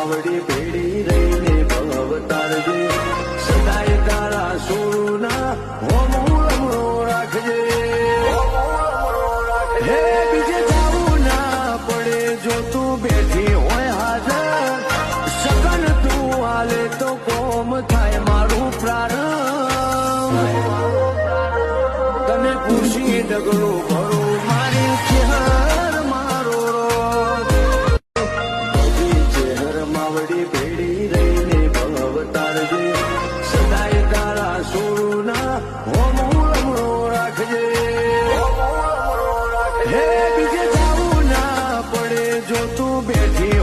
માવડી ભેડી રહીને ભવ તારજે સદાય તારા સોના હોમો રાખજે હે બીજે જાવું ના પડે જો તું બેઠી હોય હાજર સગન તું હાલે તો કોમ થાય મારું પ્રારંભ તને પૂછી ડગલું ભરું મારી ચહેર મારો ચહેર માવડી ભેડી રહીને ભવ તારજે સદાય તારા સોના હોમો રાખજે હે બીજે જાવું ના પડે જો તું બેઠી